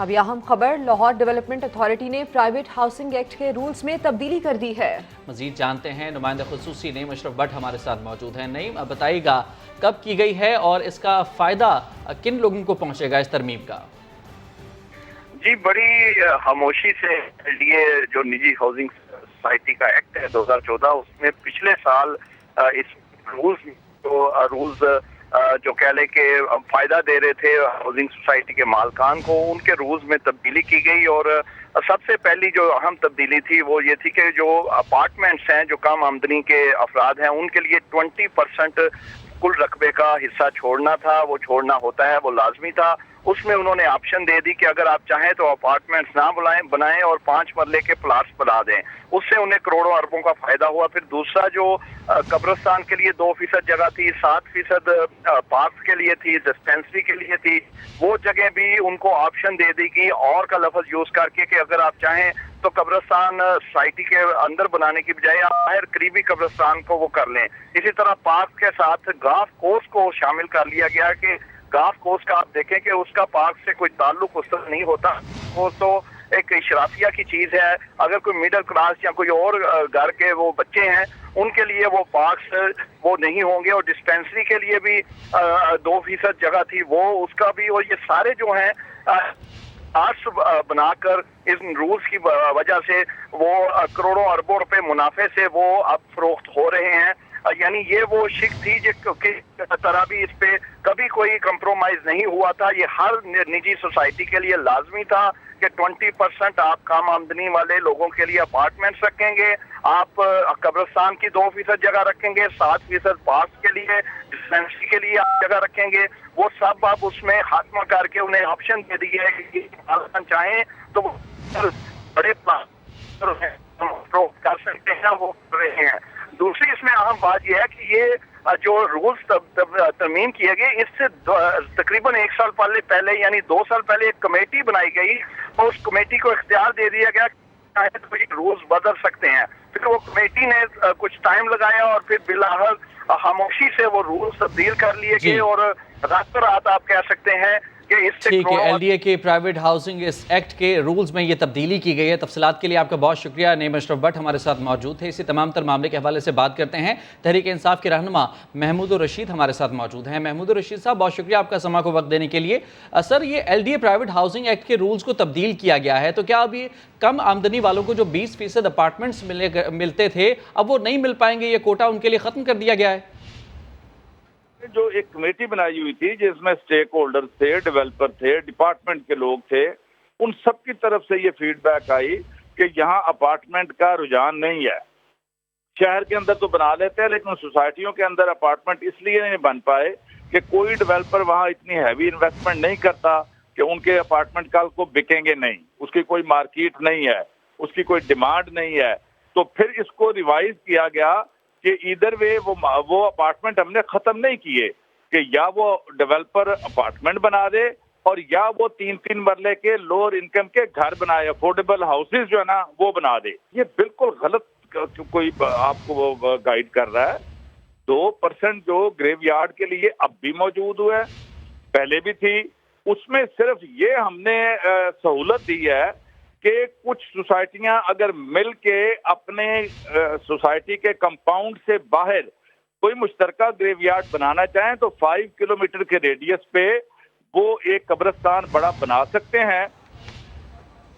अब अहम खबर, लाहौर डेवलपमेंट अथॉरिटी ने प्राइवेट हाउसिंग एक्ट के रूल्स में तब्दीली कर दी है। मजीद जानते हैं, नुमाइंदा खुसूसी नईम अशरफ भट्ट हमारे साथ मौजूद हैं। नईम, अब बताइएगा कब की गई है और इसका फ़ायदा किन लोगों को पहुंचेगा इस तरमीम का? जी, बड़ी खामोशी से ये जो निजी हाउसिंग सोसाइटी का एक्ट है 2014, उसमें पिछले साल इस रूल्स जो कह लें कि फायदा दे रहे थे हाउसिंग सोसाइटी के मालकान को, उनके रूल्स में तब्दीली की गई। और सबसे पहली जो अहम तब्दीली थी वो ये थी कि जो अपार्टमेंट्स हैं, जो कम आमदनी के अफराद हैं, उनके लिए 20% कुल रकबे का हिस्सा छोड़ना था, वो छोड़ना होता है, वो लाजमी था। उसमें उन्होंने ऑप्शन दे दी कि अगर आप चाहें तो अपार्टमेंट्स ना बनाएं और 5 मरले के प्लाट्स बना दें। उससे उन्हें करोड़ों अरबों का फायदा हुआ। फिर दूसरा जो कब्रिस्तान के लिए 2% जगह थी, 7% पार्क के लिए थी, डिस्पेंसरी के लिए थी, वो जगह भी उनको ऑप्शन दे दी कि और का लफ्ज यूज करके कि अगर आप चाहें तो कब्रिस्तान सोसाइटी के अंदर बनाने की बजाय आप बाहर करीबी कब्रिस्तान को वो कर लें। इसी तरह पार्क के साथ गाल्फ कोर्स को शामिल कर लिया गया कि गाल्फ कोर्स का आप देखें कि उसका पार्क से कोई ताल्लुक उस तरह नहीं होता, वो तो एक इशराफिया की चीज है। अगर कोई मिडिल क्लास या कोई और घर के वो बच्चे हैं, उनके लिए वो पार्क्स वो नहीं होंगे। और डिस्पेंसरी के लिए भी 2% जगह थी, वो उसका भी। और ये सारे जो हैं आर्ट्स बनाकर इस रूल्स की वजह से वो करोड़ों अरबों रुपए मुनाफे से वो अब फरोख्त हो रहे हैं। यानी ये वो शिक थी जो किस तरह भी इस पे कभी कोई कंप्रोमाइज नहीं हुआ था। ये हर निजी सोसाइटी के लिए लाजमी था कि 20% आप कम आमदनी वाले लोगों के लिए अपार्टमेंट्स रखेंगे, आप कब्रिस्तान की 2% जगह रखेंगे, 7% पार्क के लिए, डिस्पेंसरी के लिए आप जगह रखेंगे। वो सब आप उसमें खात्मा करके उन्हें ऑप्शन दे दिए है कि चाहें तो वो बड़े कर सकते हैं, वो कर रहे हैं। दूसरी इसमें अहम बात यह है कि ये जो रूल्स तरमीम किए गए, इससे तकरीबन 1 साल पहले यानी 2 साल पहले एक कमेटी बनाई गई और उस कमेटी को इख्तियार दे दिया गया तो ये रूल्स बदल सकते हैं। फिर वो कमेटी ने कुछ टाइम लगाया और फिर बिलाहल खामोशी से वो रूल्स तब्दील कर लिए गए और रातों रात आप कह सकते हैं कि इससे ठीक है। LDA के प्राइवेट हाउसिंग इस एक्ट के रूल्स में ये तब्दीली की गई है। तफसीलात के लिए आपका बहुत शुक्रिया। नईम अशरफ भट्ट हमारे साथ मौजूद थे। इसी तमाम तर मामले के हवाले से बात करते हैं। तहरीक इंसाफ के रहनुमा महमूद रशीद हमारे साथ मौजूद हैं। महमूद रशीद साहब, बहुत शुक्रिया आपका समा को वक्त देने के लिए। सर, ये LDA प्राइवेट हाउसिंग एक्ट के रूल्स को तब्दील किया गया है, तो क्या अब ये कम आमदनी वालों को जो 20% अपार्टमेंट्स मिलते थे, अब वो नहीं मिल पाएंगे? ये कोटा उनके लिए खत्म कर दिया गया है? जो एक कमेटी बनाई हुई थी जिसमें स्टेक होल्डर थे, डेवलपर थे, डिपार्टमेंट के लोग थे, उन सब की तरफ से ये फीडबैक आई कि यहाँ अपार्टमेंट का रुझान नहीं है। शहर के अंदर तो बना लेते हैं लेकिन सोसाइटियों के अंदर अपार्टमेंट इसलिए नहीं बन पाए कि कोई डेवलपर वहाँ इतनी हैवी इन्वेस्टमेंट नहीं करता कि उनके अपार्टमेंट कल को बिकेंगे नहीं, उसकी कोई मार्केट नहीं है, उसकी कोई डिमांड नहीं है। तो फिर इसको रिवाइज किया गया कि इधर वे वो अपार्टमेंट हमने खत्म नहीं किए कि या वो डेवलपर अपार्टमेंट बना दे और या वो 3-3 मरले के लोअर इनकम के घर बनाए, अफोर्डेबल हाउसेज जो है ना वो बना दे। ये बिल्कुल गलत कोई आपको गाइड कर रहा है। 2% जो ग्रेवयार्ड के लिए अब भी मौजूद हुआ है, पहले भी थी, उसमें सिर्फ ये हमने सहूलत दी है कि कुछ सोसाइटियां अगर मिल के अपने सोसाइटी के कंपाउंड से बाहर कोई मुश्तरका ग्रेवयार्ड बनाना चाहें तो 5 किलोमीटर के रेडियस पे वो एक कब्रिस्तान बड़ा बना सकते हैं